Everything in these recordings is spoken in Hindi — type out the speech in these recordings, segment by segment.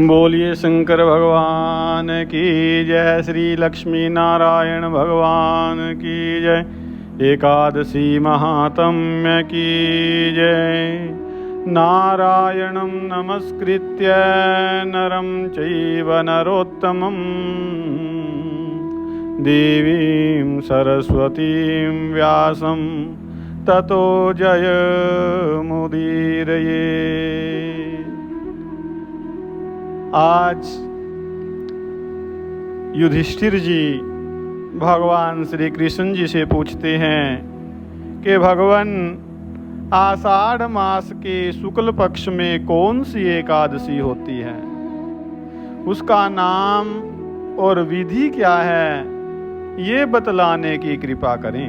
बोलिए शंकर भगवान की जय। श्री लक्ष्मी नारायण भगवान की जय। एकादशी महात्म्य की जय। नारायणं नमस्कृत्य नरं चैव नरोत्तमं देवीं सरस्वतीं व्यासं ततो जयमुदीरये। आज युधिष्ठिर जी भगवान श्री कृष्ण जी से पूछते हैं कि भगवान, आषाढ़ मास के शुक्ल पक्ष में कौन सी एकादशी होती है, उसका नाम और विधि क्या है, ये बतलाने की कृपा करें।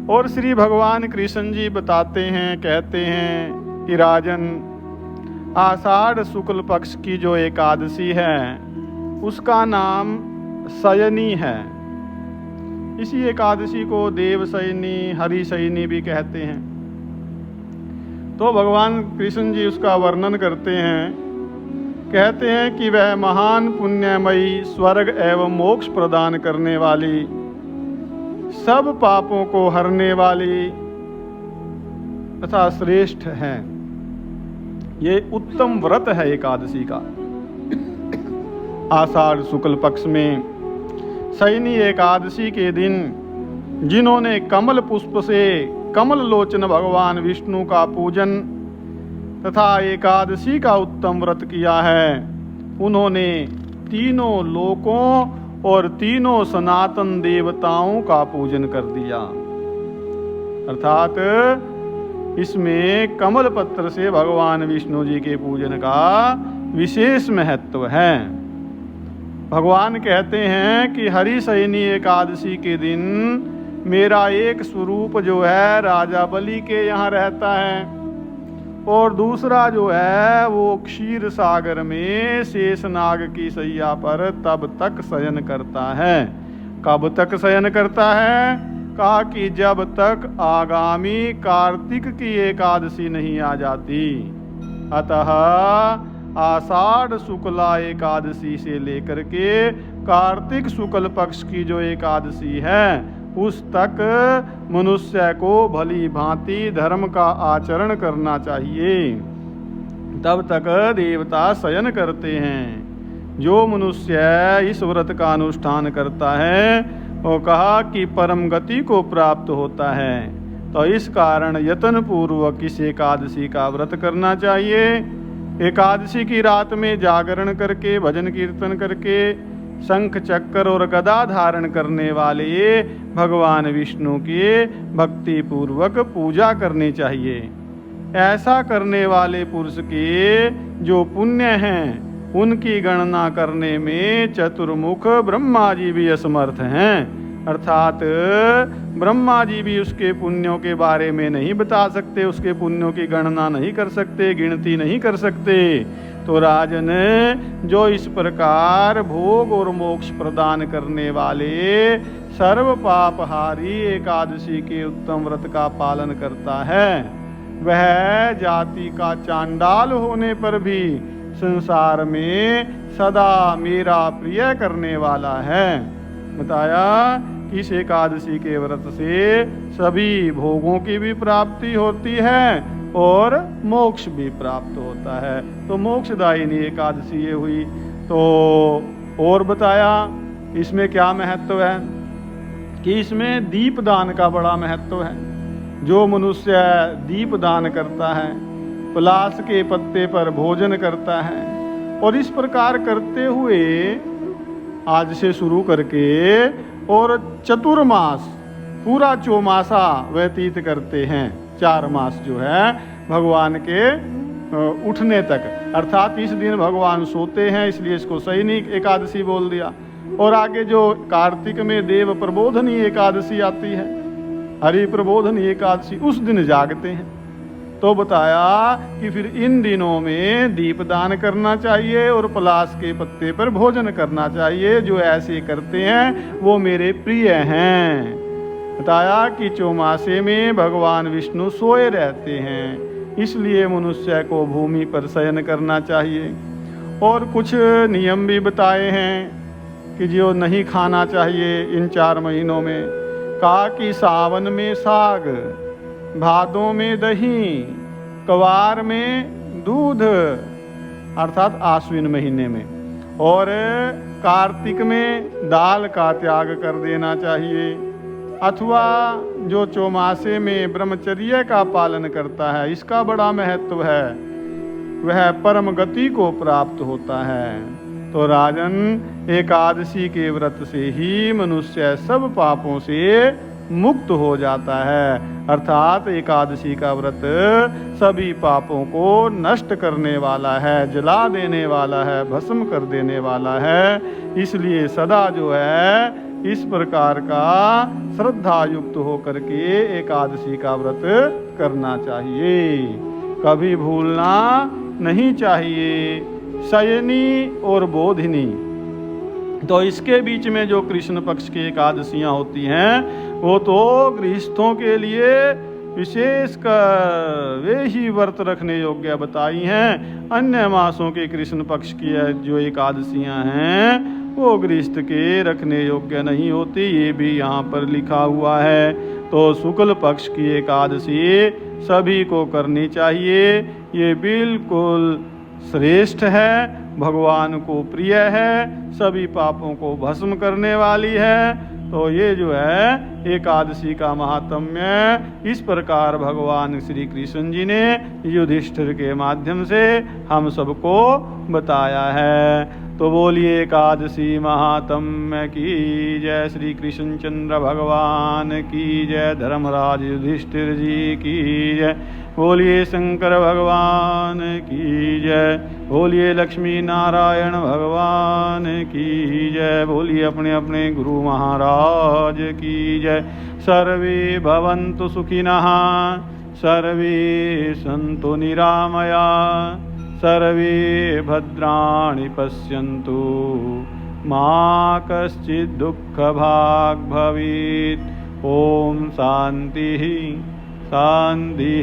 और श्री भगवान कृष्ण जी बताते हैं, कहते हैं कि राजन, आषाढ़ शुक्ल पक्ष की जो एकादशी है उसका नाम शयनी है। इसी एकादशी को देवशयनी, हरिशयनी भी कहते हैं। तो भगवान कृष्ण जी उसका वर्णन करते हैं, कहते हैं कि वह महान पुण्यमयी, स्वर्ग एवं मोक्ष प्रदान करने वाली, सब पापों को हरने वाली तथा श्रेष्ठ है। ये उत्तम व्रत है एकादशी का। आषाढ़ शुक्ल पक्ष में शयनी एकादशी के दिन जिन्होंने कमल पुष्प से कमल लोचन भगवान विष्णु का पूजन तथा एकादशी का उत्तम व्रत किया है, उन्होंने तीनों लोकों और तीनों सनातन देवताओं का पूजन कर दिया। अर्थात इसमें कमल पत्र से भगवान विष्णु जी के पूजन का विशेष महत्व है। भगवान कहते हैं कि हरिशयनी एकादशी के दिन मेरा एक स्वरूप जो है राजा बलि के यहाँ रहता है, और दूसरा जो है वो क्षीर सागर में शेषनाग की शैया पर तब तक शयन करता है। कब तक शयन करता है? कहा कि जब तक आगामी कार्तिक की एकादशी नहीं आ जाती। अतः आषाढ़ शुक्ला एकादशी से लेकर के कार्तिक शुक्ल पक्ष की जो एकादशी है उस तक मनुष्य को भली भांति धर्म का आचरण करना चाहिए। तब तक देवता शयन करते हैं। जो मनुष्य इस व्रत का अनुष्ठान करता है वो कहा कि परम गति को प्राप्त होता है। तो इस कारण यत्न पूर्वक इस एकादशी का व्रत करना चाहिए। एकादशी की रात में जागरण करके, भजन कीर्तन करके, शंख चक्र और गदा धारण करने वाले भगवान विष्णु की भक्ति पूर्वक पूजा करनी चाहिए। ऐसा करने वाले पुरुष के जो पुण्य हैं उनकी गणना करने में चतुर्मुख ब्रह्मा जी भी असमर्थ हैं। अर्थात ब्रह्मा जी भी उसके पुण्यों के बारे में नहीं बता सकते, उसके पुण्यों की गणना नहीं कर सकते, गिनती नहीं कर सकते। तो राजन, जो इस प्रकार भोग और मोक्ष प्रदान करने वाले सर्व पापहारी एकादशी के उत्तम व्रत का पालन करता है, वह जाति का चांडाल होने पर भी संसार में सदा मेरा प्रिय करने वाला है। बताया कि इस एकादशी के व्रत से सभी भोगों की भी प्राप्ति होती है और मोक्ष भी प्राप्त होता है। तो मोक्षदायिनी एकादशी ये हुई। तो और बताया इसमें क्या महत्व है कि इसमें दीप दान का बड़ा महत्व है। जो मनुष्य दीप दान करता है, पलाश के पत्ते पर भोजन करता है, और इस प्रकार करते हुए आज से शुरू करके और चतुर्मास पूरा चौमासा व्यतीत करते हैं। 4 मास जो है भगवान के उठने तक, अर्थात इस दिन भगवान सोते हैं, इसलिए इसको शयनी एकादशी बोल दिया। और आगे जो कार्तिक में देव प्रबोधनी एकादशी आती है, हरि प्रबोधनी एकादशी, उस दिन जागते हैं। तो बताया कि फिर इन दिनों में दीपदान करना चाहिए और पलाश के पत्ते पर भोजन करना चाहिए। जो ऐसे करते हैं वो मेरे प्रिय हैं। बताया कि चौमासे में भगवान विष्णु सोए रहते हैं, इसलिए मनुष्य को भूमि पर शयन करना चाहिए। और कुछ नियम भी बताए हैं कि जो नहीं खाना चाहिए इन 4 महीनों में। कहा कि सावन में साग, भादों में दही, कवार में दूध अर्थात आश्विन महीने में, और कार्तिक में दाल का त्याग कर देना चाहिए। अथवा जो चौमासे में ब्रह्मचर्य का पालन करता है, इसका बड़ा महत्व है, वह परम गति को प्राप्त होता है। तो राजन, एकादशी के व्रत से ही मनुष्य सब पापों से मुक्त हो जाता है। अर्थात एकादशी का व्रत सभी पापों को नष्ट करने वाला है, जला देने वाला है, भस्म कर देने वाला है। इसलिए सदा जो है इस प्रकार का श्रद्धा युक्त होकर के एकादशी का व्रत करना चाहिए, कभी भूलना नहीं चाहिए। शयनी और बोधिनी, तो इसके बीच में जो कृष्ण पक्ष की एकादशियां होती हैं वो तो गृहस्थों के लिए विशेषकर वे ही व्रत रखने योग्य बताई हैं। अन्य मासों के कृष्ण पक्ष की जो एकादशियां हैं वो गृहस्थ के रखने योग्य नहीं होती, ये भी यहाँ पर लिखा हुआ है। तो शुक्ल पक्ष की एकादशी सभी को करनी चाहिए, ये बिल्कुल श्रेष्ठ है, भगवान को प्रिय है, सभी पापों को भस्म करने वाली है। तो ये जो है एकादशी का महात्म्य इस प्रकार भगवान श्री कृष्ण जी ने युधिष्ठिर के माध्यम से हम सबको बताया है। तो बोलिए एकादशी महात्म्य की जय, श्री कृष्ण चंद्र भगवान की जय, धर्मराज युधिष्ठिर जी की जय, बोलिए शंकर भगवान की जय, बोलिए लक्ष्मी नारायण भगवान की जय, बोलिए अपने अपने गुरु महाराज की जय। सर्वे भवन्तु सुखिनः, सर्वे सन्तु निरामया, सर्वे भद्राणि पश्यन्तु, मा कश्चित् दुःखभाग् भवेत्। ओम शांति शांति।